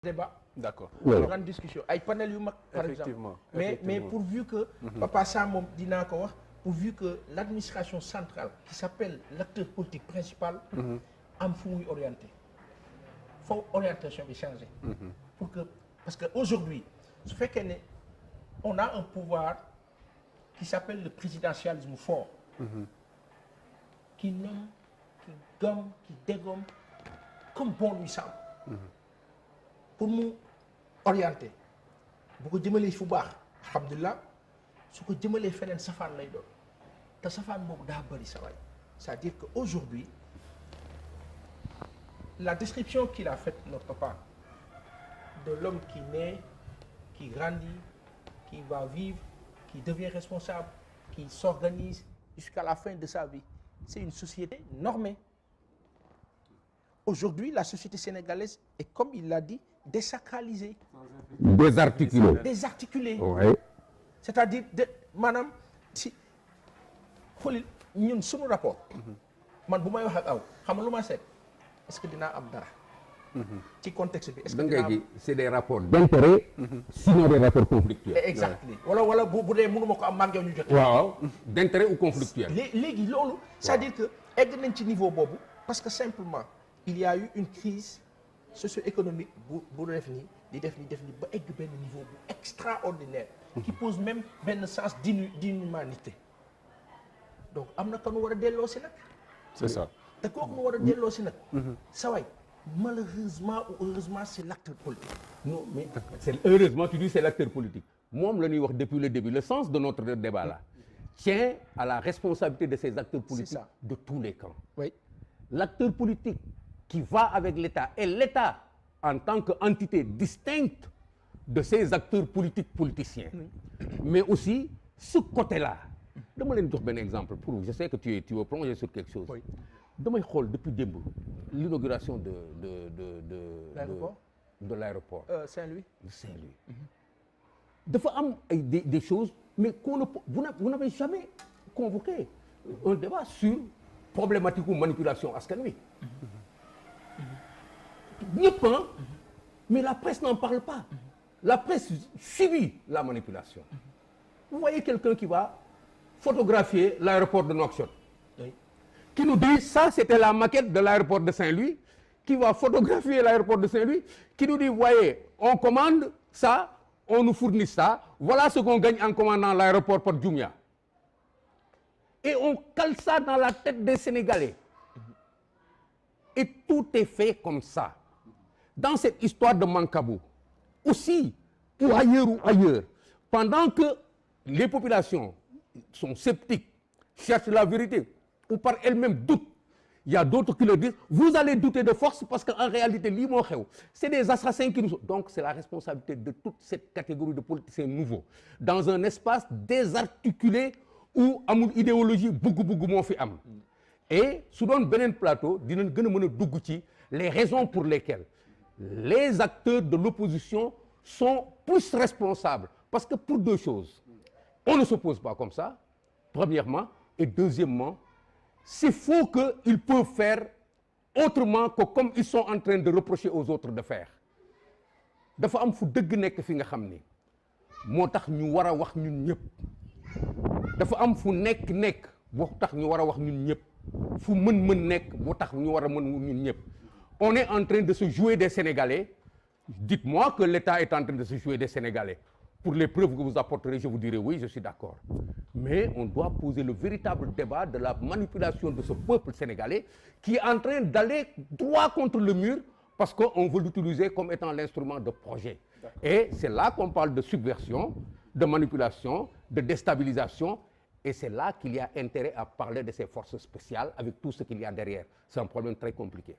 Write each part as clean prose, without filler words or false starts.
débat. D'accord. Une grande discussion ay panel yu mag par exemple. Mais pourvu que papa ça moom dinaa ko wax pourvu que l'administration centrale qui s'appelle l'acteur politique principal am fu muy orienté faut orientation bi changer pour que parce que aujourd'hui su fekkee ne on a un pouvoir qui s'appelle le présidentialisme fort qui nomme qui gomme qui dégomme comme bon lui semble pour mu orienter bu ko jëmalee fu baax alhamdulilah su ko jëmalee feneen safaan lay doon te safaan boobu daa bëri sa waay c'est-à-dire que aujourd'hui la description qu'il a faite notre papa de l'homme qui naît qui grandit qui va vivre qui devient responsable qui s'organise jusqu'à la fin de sa vie c'est une société normée. Aujourd'hui, la société sénégalaise est, comme il l'a dit, désacralisée. Désarticulée. Désarticulée. Ouais. C'est-à-dire, maanaam si xoolil ñun suñu rapport. man bu may wax ak aw xam nga lu ma seet est-ce que dinaa am dara. ci contexte bi est-ce que dinaa am c'est des rapports d'intérêt. sinon des rapports conflictuels. exactement wala bu dee mënuma ko am maa ngi ñu jot. waaw d'intérêt ou conflictuel. léegi loolu. c'est-à-dire que egg nañ ci niveau boobu parce que simplement. il y a eu une crise socio-économique bu def nii di def nii ba egg benn niveau bu extraordinaire qui pose même benn sens d'inhumanité donc am na ka nu war a delloo si nag c'est ça te kooku nu war a delloo si nag sa waay malheureusement ou heureusement c'est l'acteur politique non mais heureusement tu dis c'est l'acteur politique moom la ñuy wax depuis le début le sens de notre débat là tient à la responsabilité de ces acteurs politiques de tous les camps. Oui. L'acteur politique qui va avec l'État et l'État en tant qu'entité distincte de ces acteurs politiciens. Mais aussi ce côté-là. Dama leen jox benn exemple pour je sais que tu veux plonger sur quelque chose. Oui. Damay xool depuis démb l'inauguration de l'aéroport. Saint-Louis. De Saint-Louis. Dafa am ay des choses mais vous n'avez jamais convoqué un débat sur problématique ou manipulation askan wi. ñëpp mais la presse n'en parle pas. La presse subit la manipulation. Vous voyez quelqu'un qui va photographier l'aéroport de Nouakchott. Oui. Qui nous dit ça c'était la maquette de l'aéroport de Saint-Louis, qui va photographier l'aéroport de Saint-Louis, qui nous dit voyez on commande ça, on nous fournit ça, voilà ce qu'on gagne en commandant l'aéroport par Jumia. Et on cale ça dans la tête des Sénégalais. Et tout est fait comme ça. Dans cette histoire de Mancabou, aussi, ou ailleurs, pendant que les populations sont sceptiques, cherchent la vérité, ou par elles-mêmes doutent, il y a d'autres qui leur disent, vous allez douter de force parce qu'en réalité, c'est des assassins qui nous sont... Donc, c'est la responsabilité de toute cette catégorie de politiciens nouveaux. Dans un espace désarticulé, où amul idéologie bugg moo fi am et su doon beneen plateau dinañ gën a mën a dugg ci les raisons pour lesquelles les acteurs de l'opposition sont plus responsables parce que pour deux choses on ne s'oppose pas comme ça premièrement et deuxièmement c'est faux qu'ils peuvent faire autrement que comme ils sont en train de reprocher aux autres de faire dafa am fu dëgg nekk fi nga xam ni moo tax ñu war a wax ñun ñëpp dafa am fu nekk boo tax ñu war a wax ñun ñëpp fu mën nekk boo tax ñu war a mën ñun ñëpp on est en train de se jouer des Sénégalais dites-moi que l'État est en train de se jouer des Sénégalais pour les preuves que vous apporterez je vous dirai oui je suis d'accord mais on doit poser le véritable débat de la manipulation de ce peuple sénégalais qui est en train d'aller droit contre le mur parce qu'on veut l'utiliser comme étant l'instrument de projet et c'est là qu'on parle de subversion de manipulation de déstabilisation. Et c'est là qu'il y a intérêt à parler de ces forces spéciales avec tout ce qu'il y a derrière. C'est un problème très compliqué.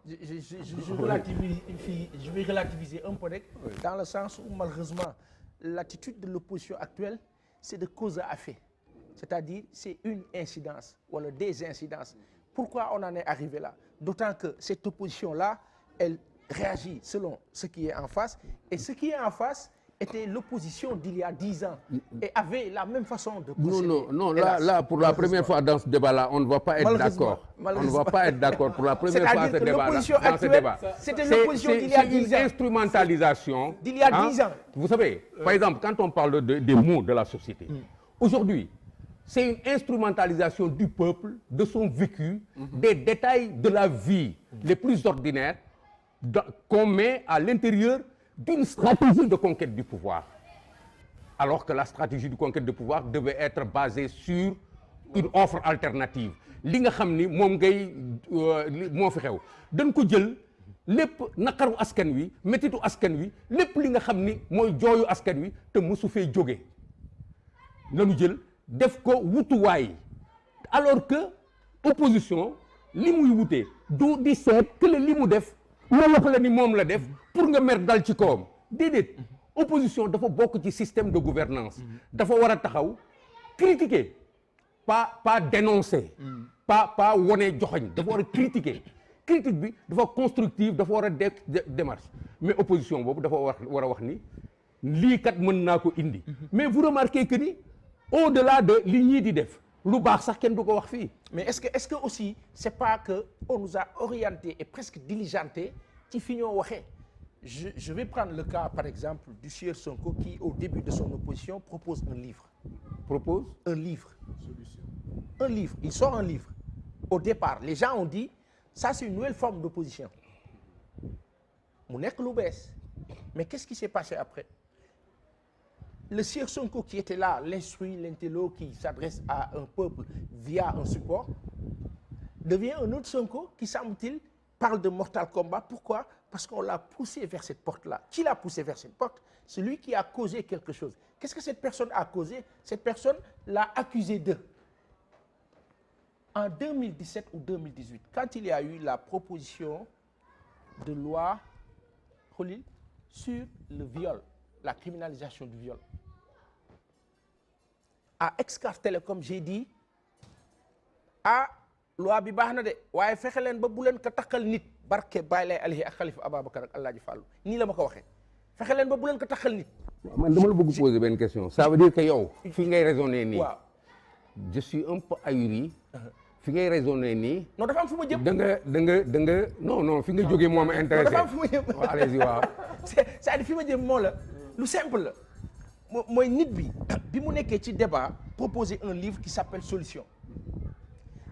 Je vais relativiser un peu dans le sens où malheureusement l'attitude de l'opposition actuelle c'est de cause à effet. C'est-à-dire c'est une incidence wala des incidences. Pourquoi on en est arrivé là? D'autant que cette opposition-là, elle réagit selon ce qui est en face et ce qui est en face était l'opposition d'il y a 10 ans et avait la même façon de procéder. Non, là, pour la première fois dans ce débat-là, on ne va pas être d'accord. On ne va pas être d'accord pour la première fois dans ce débat. C'était l'opposition d'il y a 10 ans. C'est une instrumentalisation. D'il y a 10 ans. Vous savez, par exemple, quand on parle des maux de la société, aujourd'hui, c'est une instrumentalisation du peuple, de son vécu, des détails de la vie les plus ordinaires qu'on met à l'intérieur d'une stratégie de conquête du pouvoir. Alors que la stratégie de conquête du pouvoir devait être basée sur une offre alternative. Li nga xam ni moom ngay moo fi xew dañ ko jël lépp naqaru askan wi métitu askan wi lépp li nga xam ni mooy jooyu askan wi te mosu fee jóge lañu jël def ko wutuwaay alors que opposition li muy wutee du di seet que li mu def nga wax la ni moom la def pour nga mer dal ci kawam déedéet opposition dafa bokk ci système de gouvernance dafa war a taxaw critiquer pas dénoncer pas wone joxoñ dafa war a critiquer critique bi dafa constructive dafa war a démarche mais opposition boobu dafa war a wax ni lii kat mën naa ko indi mais vous remarquez que ni au-delà de li ñii di def lu baax sax kenn du ko wax fii. mais est-ce que aussi c'est pas que on nous a orienté et presque diligenté ci fi ñoo waxee je vais prendre le cas par exemple du sieur Sonko qui au début de son opposition propose un livre. Un livre. Il sort un livre. Au départ les gens ont dit ça c'est une nouvelle forme d'opposition mu nekk lu bees mais qu'est-ce qui s'est passé après? Le sieur Sonko qui était là, l'instruit, l'intello qui s'adresse à un peuple via un support, devient un autre Sonko qui, semble-t-il, parle de Mortal Kombat. Pourquoi? Parce qu'on l'a poussé vers cette porte-là. Qui l'a poussé vers cette porte? Celui qui a causé quelque chose. Qu'est-ce que cette personne a causé? Cette personne l'a accusé d'eux. En 2017 ou 2018, quand il y a eu la proposition de loi sur le viol, la criminalisation du viol, à Excaf Télécom j'ai dit loi bi baax na de waaye fexe leen ba bu leen ko takkal nit barke Baye Lay Alihi ak Khalifa Ababacar ak Alaaji Fàllu nii la ma ko waxee fexe leen ba bu leen ko takkal nit. man dama la bëgg poser benn question ça veut dire que yow fi ngay raisonner nii. waaw je suis un peu ahuri. fi ngay raisonner nii. non dafa am fu ma jëm. da nga non fi nga jógee moo ma intéressé. dafa am fu ma jëm. waaw allez-y waaw. c'est-à-dire fi ma jëm moo la lu simple la. mooy nit bi mu nekkee ci débat proposer un livre qui s'appelle Solution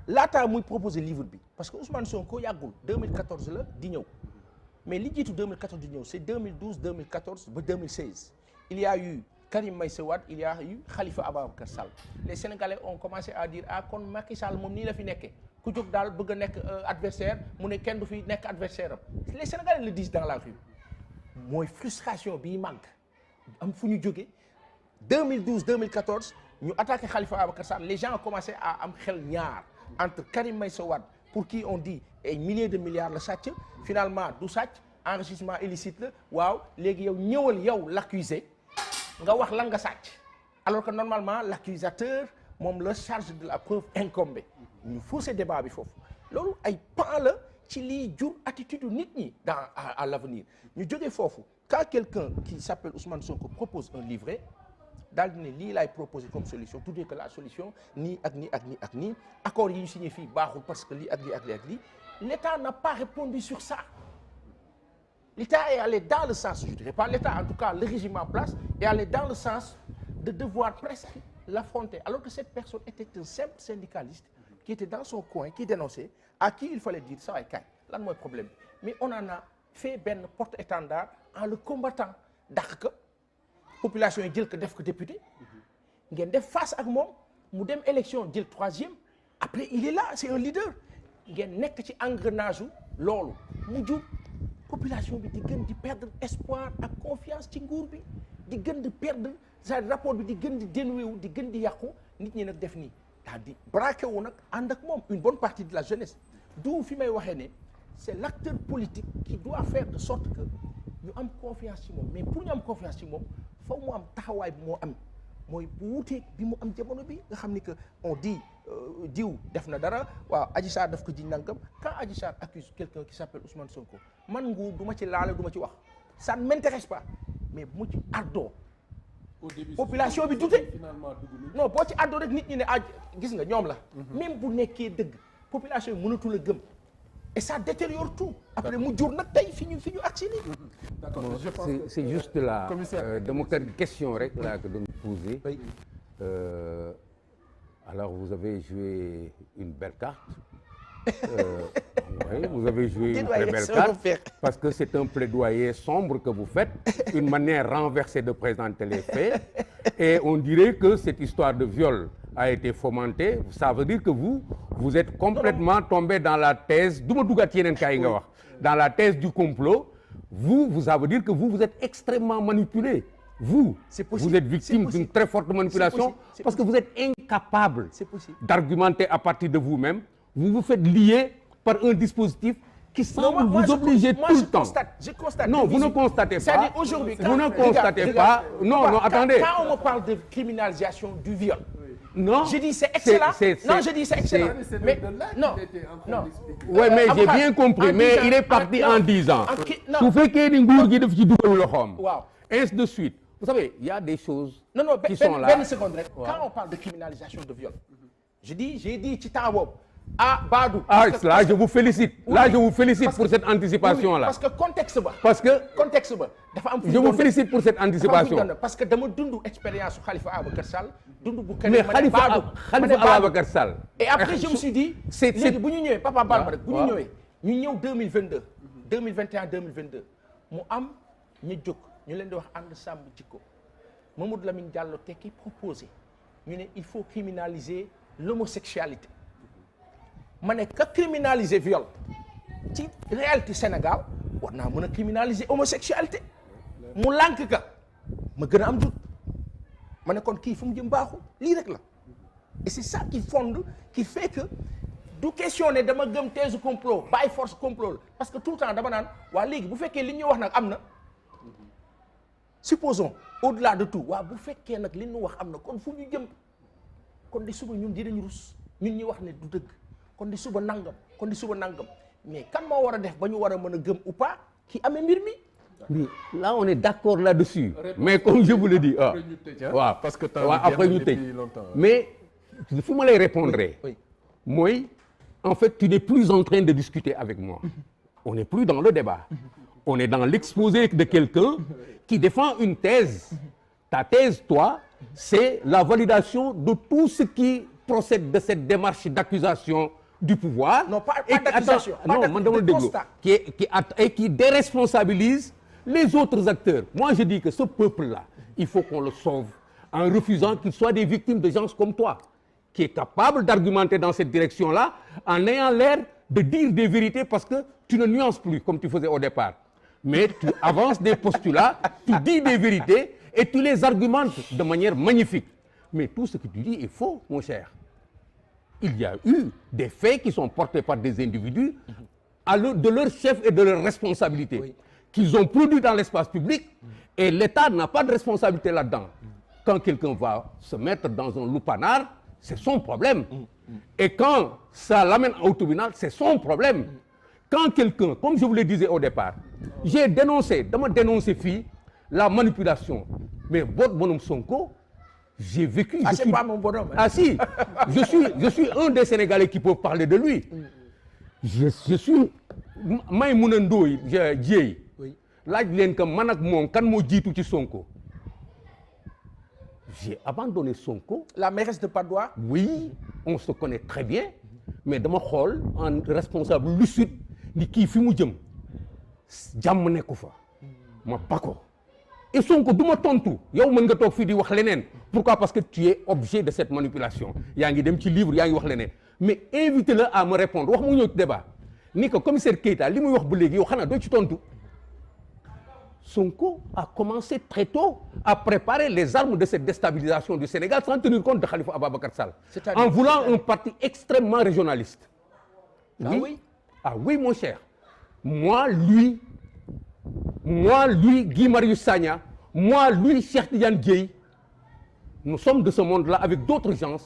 laataa muy proposer livre bi parce que Ousmane Sonko yàggul 2014 la di ñëw mais li jiitu 2014 di ñëw c'est 2012 2014 ba 2016 il y a eu Karim Meïssa Wade il y a eu Khalifa Ababacar Sall les Sénégalais ont commencé à dire kon Macky Sall moom nii la fi nekkee ku jóg daal bëgg a nekk adversaire mu ne kenn du fi nekk adversaire am les Sénégalais le disent dans la rue mooy frustration bii manque am fu ñu jógee 2012 2014 ñu attaqué Khalifa Ababacar Sall les gens ont commencé à am xel ñaar entre Karim Meïssa Wade pour qui on dit ay milliers de milliards la sàcc finalement du sàcc enrichissement illicite la waaw léegi yow ñëwal yow l'accusé nga wax lan nga sàcc alors que normalement l'accusateur moom la charge de la preuve incombée ñu faussé débat bi foofu loolu ay pan la ci liy jur attitude nit ñi à l'avenir ñu jógee foofu quand quelqu'un qui s'appelle Ousmane Sonko propose un livret daal di ne lii laay proposer comme solution tuddee que la solution nii ak nii ak nii ak nii accords yi ñu signé fii baaxul parce que lii ak lii ak lii ak lii l'État n'a pas répondu sur ça. L'État est allé dans le sens, je ne dirais pas l'État, en tout cas le régime en place est allé dans le sens de devoir presque l'affronter alors que cette personne était un simple syndicaliste qui était dans son coin qui dénonçait à qui il fallait dire ça ay kaay lan mooy problème mais on en a fait benn porte-étendard en le combattant dàq ko population yi jël ko def ko député ngeen def face ak moom mu dem élection jël 3e après il est là c'est un leader ngeen nekk ci engrenage loolu mu jur population bi di gën di perdre espoir ak confiance ci nguur bi di gën di perdre c'est-à-dire rapport bi di gën di dénoué wu di gën di yàqu nit ñi nag def nii daal di braqué wu nag ànd ak moom une bonne partie de la jeunesse d'où fi may waxee ne c'est l'acteur politique qui doit faire de sorte que ñu am confiance ci moom mais pour ñu am confiance ci moom foog mu am taxawaay bi moo am mooy bu wuuteeg bi mu am jamono bi nga xam ni que on dit diw def na dara waaw Adji Sarr daf ko ji nangam quand Adji Sarr accuse quelqu'un qui s'appelle Ousmane Sonko man nguur du ma ci laale du ma ci wax ça ne m'intéresse pas mais bu mu ci àddoo population bi dute non boo ci àddoo rek nit ñi ne ah gis nga ñoom la même bu nekkee dëgg population yi mënatul a gëm et ça détériore tout après mu jur nag tey fi ñu agsi nii. D'accord, c'est juste là dama ko question rek laa ko doon poser. Alors vous avez joué une belle carte. Oui, vous avez joué une très belle carte parce que c'est un plaidoyer sombre que vous faites, une manière renversée de présenter les faits, et on dirait que cette histoire de viol a été fomentée. Ça veut dire que vous êtes complètement tombé dans la thèse du ma dugaat yeneen kaay nga wax dans la thèse du complot. Ça veut dire que vous êtes extrêmement manipulé. Vous êtes victime d'une très forte manipulation parce que vous êtes incapable d'argumenter à partir de vous-même. Vous vous faites lier par un dispositif qui semble vous obliger tout le temps. Je constate. Non, vous ne constatez pas. Aujourd'hui, vous ne constatez pas. Non, attendez. Quand on me parle de criminalisation du viol, non, je dis c'est excellent. Non, je dis c'est excellent. Mais non. Oui, mais j'ai bien compris. Mais il est parti en disant. Su fekkee ni nguur gi daf ci dugal loxoom. Waaw. Ainsi de suite. Vous savez, il y a des choses qui sont là. Benn seconde rek. Quand on parle de criminalisation de viol, j'ai dit ci temps boobu. Ah Badou. Ah là je vous félicite. Là je vous félicite pour cette anticipation là. Parce que contexte ba. dafa am. Je vous félicite pour cette anticipation. Parce que dama dund expérience su Khalifa Ababacar Sall. dund bu kenn mais Khalifa Ababacar Sall. Et après je me suis dit. léegi bu ñu ñëwee Papa Balma rek bu ñu ñëwee. ñu ñëw 2022. 2021 2022 mu am ñu jóg ñu leen di wax ànd sàmm jikko Mamadou Lamine Diallo tekki proposé ñu ne il faut criminaliser l'homosexualité. ma ne ka criminaliser viol ci réalité Sénégal war naa mën a criminaliser homosexualité mu lànk ka ma gën a am jut ma ne kon kii fu mu jëm baaxul lii rek la et c'est ça qui fonde qui fait que du question ne dama gëm thèse complot by force complot la parce que tout le temps dama naan waa léegi bu fekkee li ñuy wax nag am na supposons au-delà de tout waa bu fekkee nag li ñu wax am na kon fu ñu jëm kon di suba ñun dinañ rus ñun ñi wax ne du dëgg kon di suba nangam mais kan moo war a def ba ñu war a mën a gëm ou pas ki amee mbir mi. Oui, là on est d'accord là-dessus. Mais comme je vous le dis, waaw parce que après ñu tëj. Mais fu ma lay répondre mooy en fait tu n'es plus en train de discuter avec moi. On n'est plus dans le débat. On est dans l'exposé de quelqu'un qui défend une thèse. Ta thèse, toi, c'est la validation de tout ce qui procède de cette démarche d'accusation du pouvoir. Non, pas d'accusation. De constat. Qui déresponsabilise les autres acteurs. Moi, je dis que ce peuple-là, il faut qu'on le sauve en refusant qu'ils soient des victimes de gens comme toi, qui est capable d'argumenter dans cette direction-là en ayant l'air de dire des vérités parce que tu ne nuances plus comme tu faisais au départ. Mais tu avances des postulats, tu dis des vérités et tu les argumentes de manière magnifique. Mais tout ce que tu dis est faux, mon cher. Il y a eu des faits qui sont portés par des individus de leur chef et de leur responsabilité, qu'ils ont produits dans l'espace public et l'État n'a pas de responsabilité là-dedans. Quand quelqu'un va se mettre dans un lupanar, c'est son problème. Et quand ça l'amène au tribunal, c'est son problème. Quand quelqu'un, comme je vous le disais au départ, j'ai dénoncé la manipulation. Mais votre bonhomme Sonko, j'ai vécu. C'est pas mon bonhomme. Ah si, je suis un des Sénégalais qui peuvent parler de lui. Je suis Maïmouna Ndoye Dieye. Laaj leen que man ak moom kan moo jiitu ci Sonko. J'ai abandonné Sonko. La mairesse de Patte d'Oie. Oui, on se connaît très bien. Mais dama xool en responsable lucide ni kii fi mu jëm jàmm nekku fa ma bako et Sonko du ma tontu yow mën nga toog fii di wax leneen pourquoi parce que tu es objet de cette manipulation yaa ngi dem ci livre yaa ngi wax leneen mais invitez-le à me répondre wax mu ñëw ci débat ni que commissaire Keita li muy wax ba léegi yow xanaa doo ci tontu Sonko a commencé très tôt à préparer les armes de cette déstabilisation du Sénégal sans tenir compte de Khalifa Ababacar Sall en voulant un parti extrêmement régionaliste. Oui. Ah oui, mon cher. Moi, lui, Guy Marius Sagna, moi, lui, Cheikh Tidiane Dièye, nous sommes de ce monde-là avec d'autres gens,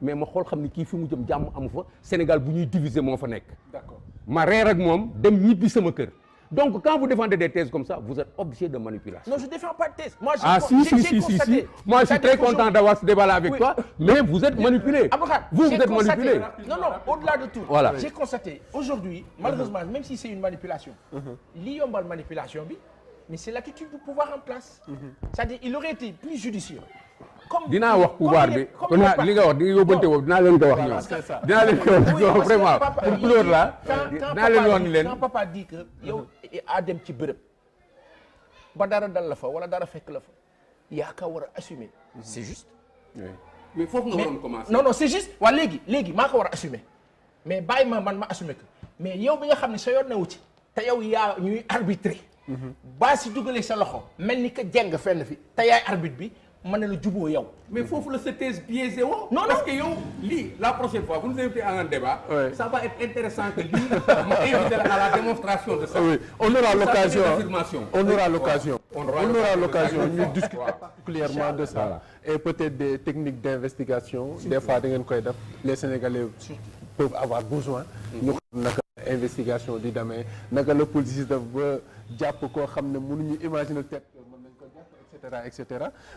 mais ma xool xam ni kii fi mu jëm jàmm amu fa Sénégal bu ñuy diviser moo fa nekk. D'accord. Ma reer ak moom dem ñibbi sama kër. Donc, quand vous défendez des thèses comme ça, vous êtes obligé de manipulation. Non, je ne défends pas de thèse. Moi, si. Moi, je suis très content d'avoir ce débat-là avec toi, mais vous êtes manipulé. Vous êtes manipulé. Non, au-delà de tout. Voilà. J'ai constaté, aujourd'hui, malheureusement, même si c'est une manipulation, l'yombal manipulation, mais c'est l'attitude du pouvoir en place. C'est-à-dire, il aurait été plus judicieux. dinaa wax pouvoir bi li nga wax di yóbbante boobu dinaa leen ko wax ñoom dinaa leen ko wax vraiment pour couleur là dinaa leen wax ni leen quand papa dit que yow a dem ci bërëb ba dara dal la fa wala dara fekk la fa yaa ka war a assumer c'est juste mais foofu nga waroon commencer non c'est juste waa léegi maa ko war a assumer mais bàyyi man ma assumer que mais yow bi nga xam ne sa yoon newu ci te yow yaa ñuy arbitrer baa si dugalee sa loxo mel ni que jeng fenn fi te yaay arbitre bi mën na la juboo yow. mais foofu la sa thèse biaisée woo. non parce que yow lii la prochaine fois vous nous invitez à un débat. Ça va être intéressant que lii ma invité à la démonstration de ça. Oui, on aura l'occasion ñu discuter particulièrement de ça. Et peut-être des techniques d'investigation. Des fois da ngeen koy def les Sénégalais peuvent avoir besoin. ñu xam naka investigation di demee naka la police def ba jàpp koo xam ne mënuñu imaginer tête. etc.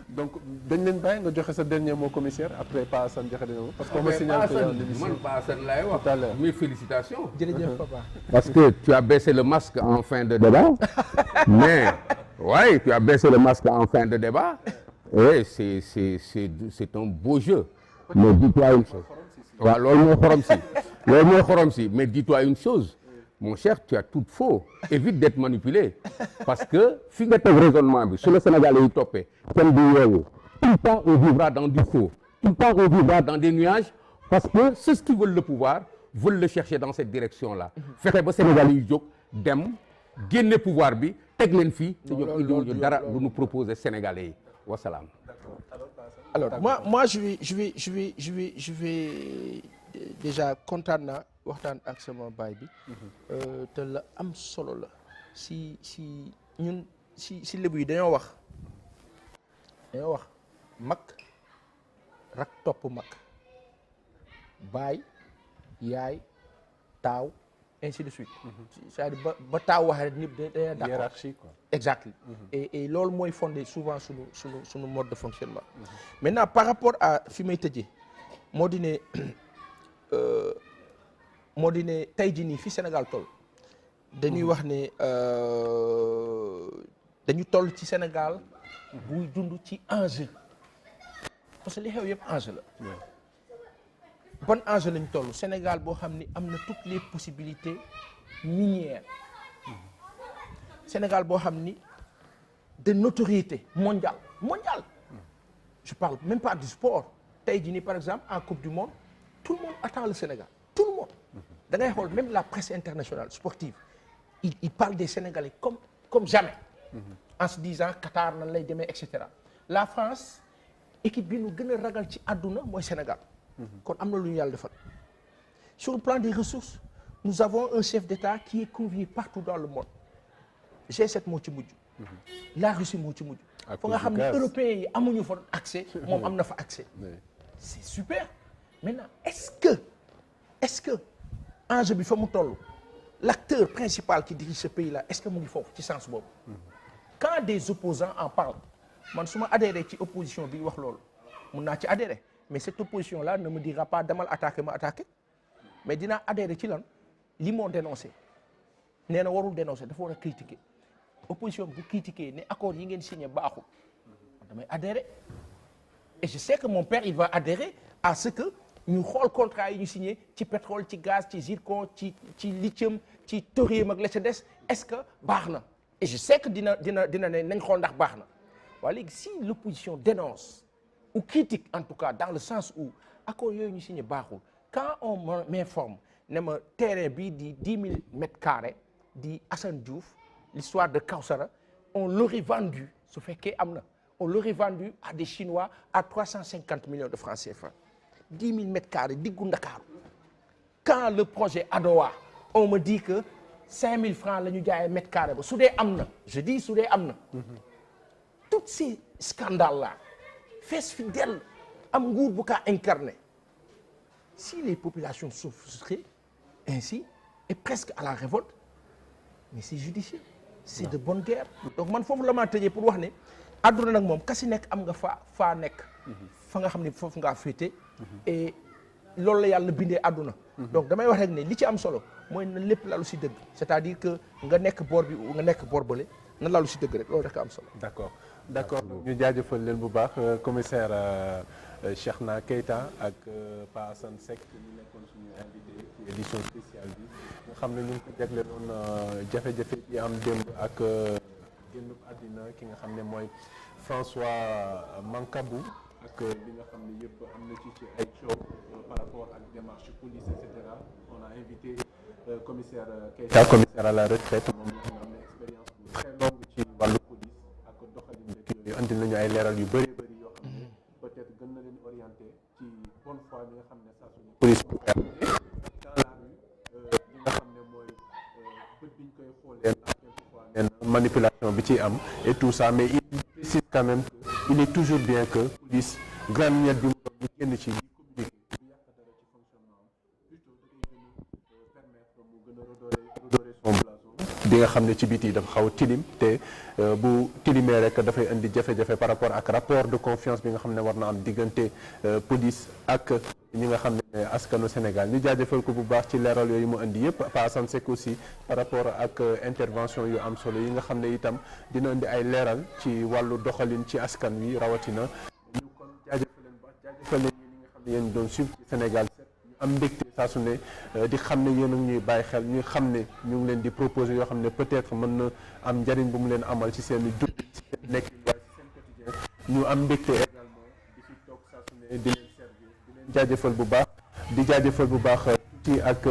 Donc dañ leen bàyyi nga joxe sa dernier mot commissaire après Pa Assane joxe dernier mot parce qu'on me signale que man Pa Assane laay wax mes félicitations. jërëjëf papa. Parce que tu as baissé le masque en fin de débat. Mais ouais, tu as baissé le masque en fin de débat. Et c'est un beau jeu. Mais dis-toi une chose. waaw loolu mooy xorom si mais dis-toi une chose. Mon cher, tu as tout faux. Évite d'être manipulé. Parce que, fi nga teg raisonnement bi sur le Sénégalais yi toppee kenn du yeewu. Tout le temps, on vivra dans du faux. Tout le temps, on vivra dans des nuages. Parce que ceux qui veulent le pouvoir veulent le chercher dans cette direction-là. Fexe ba Sénégalais yi jóg dem génne pouvoir bi teg leen fii te ñoom indiwuñu dara lu ñu proposer Sénégalais yi. Wasalaam. Alors moi je vais déjà kontaan naa waxtaan ak sama baay bi te la am solo la si ñun si lébu yi dañoo wax mag rak topp mag baay yaay taaw ainsi de suite c'est-à-dire ba taaw waxee ñëpp dañuy d'accord hiérarchie quoi exactement et loolu mooy fondé souvent sunu mode de fonctionnement maintenant par rapport à fi may tëjee moo di ne tey jii nii fi Sénégal toll dañuy wax ne dañu toll ci Sénégal buy dund ci enjeu parce que li xew yëpp enjeu la ban enjeu lañ toll Sénégal boo xam ni am na toutes les possibilités minières Sénégal boo xam ni de notoriété mondiale je parle même pas du sport tey jii nii par exemple en Coupe du Monde tout le monde attend le Sénégal tout le monde da ngay xool même la presse internationale sportive il parle des Sénégalais comme jamais en se disant Qatar nan lay demee et cetera la France équipe bi nu gën a ragal ci àdduna mooy Sénégal kon am na lu ñu yàlla defal sur le plan des ressources nous avons un chef d'État qui est convié partout dans le monde G7 moo ci mujj la Russie moo ci mujj fa nga xam ne européens yi amuñu fa accès moom am na fa accès c'est super maintenant est-ce que enjeu bi fa mu toll l'acteur principal qui dirige ce pays là est-ce que mu ngi foofu ci sens boobu quand des opposants en parlent man su ma adhéré ci opposition bi wax loolu mun naa ci adhéré mais cette opposition là ne me dira pas demal attaquer ma attaquer mais dinaa adhéré ci lan li moo dénoncé nee na warul dénoncé dafa war a critiquer opposition bu critiquer ne accord yi ngeen signé baaxul damay adhéré et je sais que mon père il va adhérer à ce que ñu xool contrat yi ñu signé ci pétrole ci gaz ci zircon ci lithium ci thorium ak la ca des est-ce que baax na et je sais que dina ne nañ xool ndax baax na waaye léegi si l'opposition dénonce ou critique en tout cas dans le sens où accord yooyu ñu signé baaxul quand on m'informe ne ma terrain bii di 10 000 mètres carrés di Assane Diouf l'histoire de Kawsara on l'aurait vendu su fekkee am na on l'aurait vendu à des Chinois à 350 millions de francs CFA 10 000 mètres carrés diggu Ndakaaru quand le projet Adowa on me dit que 5 000 francs la ñu jaayee mètre carré ba su dee am na je dis su dee am na tous ces scandales là fees fi dell am nguur bu kaa incarné si les populations s'offusquent ainsi et presque à la révolte mais c'est judicieux c'est de bonne guerre donc man foofu la maa tëjee pour wax ne àdduna nag moom kasi nekk am nga faa nekk fa nga xam ne foofu ngaa féete et loolu la yàlla bindee àdduna donc damay wax rek ne li ci am solo mooy na lépp lalu si dëgg c'est-à-dire que nga nekk boor bi nga nekk boor bële na lalu si dëgg rek loolu rek am solo d'accord ñu jaajëfal leen bu baax commissaire Cheikhna Keita ak Pa Assane Seck ñu nekkoon suñu invité ci édition spéciale bi nga xam ne ñu ngi ko jagleeloon jafe-jafe yi am démb ak génn àddina ki nga xam ne mooy François Mancabou ak li nga xam ne yëpp am na ci ay coow par rapport ak démarche police et cetera on a invité commissaire Keita commissaire à la retraite moom nga xam ne expérience bu très longue ci wàllu police ak doxalin rek yooyu andi nañu ay leeral yu bëri bëri yoo xam ne peut-être gën na leen orienté ci bonne foi bi nga xam ne saa suñu police dans la rue li nga xam ne mooy bët biñ koy xoolee ak quelquefois nee na manipulation bi ciy am et tout ça mais il précise quand même que il est toujours bien que police grande miette bi mu doon ñu génn ci li communiqué du yàq dara ci fonctionnement am plutôt da koy gën a permettre mu gën a redorer son blason bi nga xam ne ci biti dafa xaw a tilim te bu tilimee rek dafay indi jafe-jafe par rapport ak rapport de confiance bi nga xam ne war na am diggante police ak ñi nga xam ne askanu Sénégal ñu jaajëfal ko bu baax ci leeral yooyu mu indi yëpp Pa Assane Seck aussi par rapport ak intervention yu am solo yi nga xam ne itam dina indi ay leeral ci wàllu doxalin ci askan wi rawatina ñu kon jaajëfal leen baax jaajëfal leen ñi nga xam ne yéen doon suivre ci Sénégal ñu am mbégte saa su ne di xam ne yéen a ngi ñuy bàyyi xel ñu xam ne ñu ngi leen di proposer yoo xam ne peut-être mën na am njariñ bu mu leen amal ci seen i dund ci seen nekk waaye ci seen quotidien ñu am mbégte également di ci toog saa su ne di leen servir di leen jaajëfal bu baax di jaajëfal bu baax tuuti ak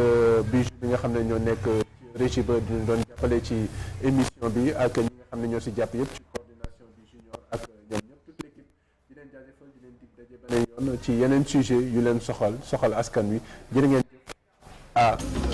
bijou bi nga xam ne ñoo nekk ci régie ba di doon jàppale ci émission bi ak ñi nga xam ne ñoo si jàpp yëpp ci coordination bi junior ak ñoom ñëpp toute l'équipe di leen jaajëfal di leen dig daje beneen yoon ci yeneen sujet yu leen soxal askan wi jërë ngeen jëf